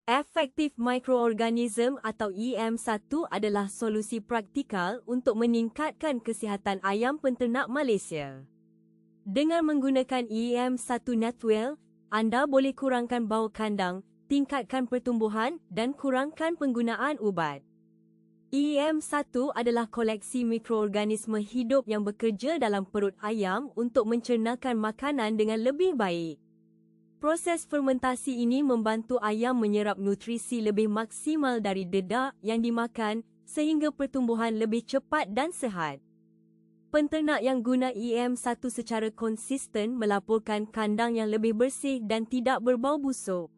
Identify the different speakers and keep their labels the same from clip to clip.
Speaker 1: Effective Microorganism atau EM1 adalah solusi praktikal untuk meningkatkan kesihatan ayam penternak Malaysia. Dengan menggunakan EM1 NatWell, anda boleh kurangkan bau kandang, tingkatkan pertumbuhan dan kurangkan penggunaan ubat. EM1 adalah koleksi mikroorganisme hidup yang bekerja dalam perut ayam untuk mencernakan makanan dengan lebih baik. Proses fermentasi ini membantu ayam menyerap nutrisi lebih maksimal dari dedak yang dimakan sehingga pertumbuhan lebih cepat dan sihat. Penternak yang guna EM1 secara konsisten melaporkan kandang yang lebih bersih dan tidak berbau busuk.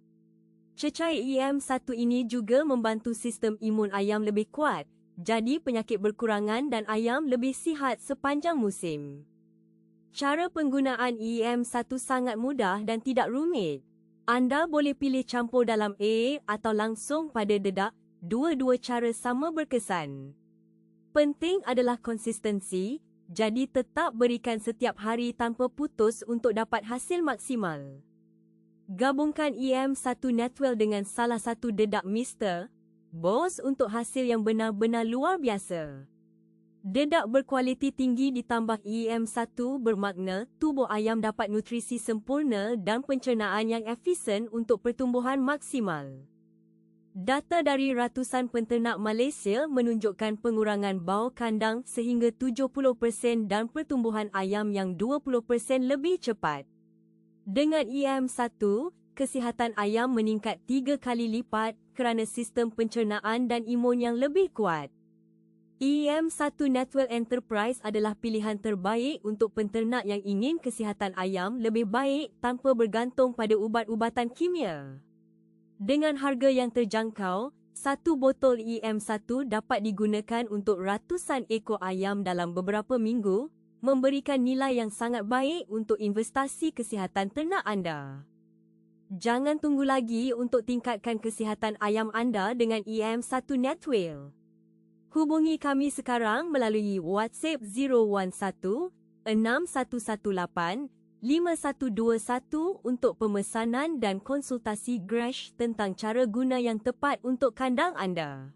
Speaker 1: Cecair EM1 ini juga membantu sistem imun ayam lebih kuat, jadi penyakit berkurangan dan ayam lebih sihat sepanjang musim. Cara penggunaan EM1 sangat mudah dan tidak rumit. Anda boleh pilih campur dalam air atau langsung pada dedak, dua-dua cara sama berkesan. Penting adalah konsistensi, jadi tetap berikan setiap hari tanpa putus untuk dapat hasil maksimal. Gabungkan EM1 NatWell dengan salah satu dedak Mr. Boss untuk hasil yang benar-benar luar biasa. Dedak berkualiti tinggi ditambah EM1 bermakna tubuh ayam dapat nutrisi sempurna dan pencernaan yang efisien untuk pertumbuhan maksimal. Data dari ratusan penternak Malaysia menunjukkan pengurangan bau kandang sehingga 70% dan pertumbuhan ayam yang 20% lebih cepat. Dengan EM1, kesihatan ayam meningkat 3 kali lipat kerana sistem pencernaan dan imun yang lebih kuat. EM1 NatWell Enterprise adalah pilihan terbaik untuk penternak yang ingin kesihatan ayam lebih baik tanpa bergantung pada ubat-ubatan kimia. Dengan harga yang terjangkau, satu botol EM1 dapat digunakan untuk ratusan ekor ayam dalam beberapa minggu, memberikan nilai yang sangat baik untuk investasi kesihatan ternak anda. Jangan tunggu lagi untuk tingkatkan kesihatan ayam anda dengan EM1 NatWell. Hubungi kami sekarang melalui WhatsApp 011-6118-5121 untuk pemesanan dan konsultasi Gresh tentang cara guna yang tepat untuk kandang anda.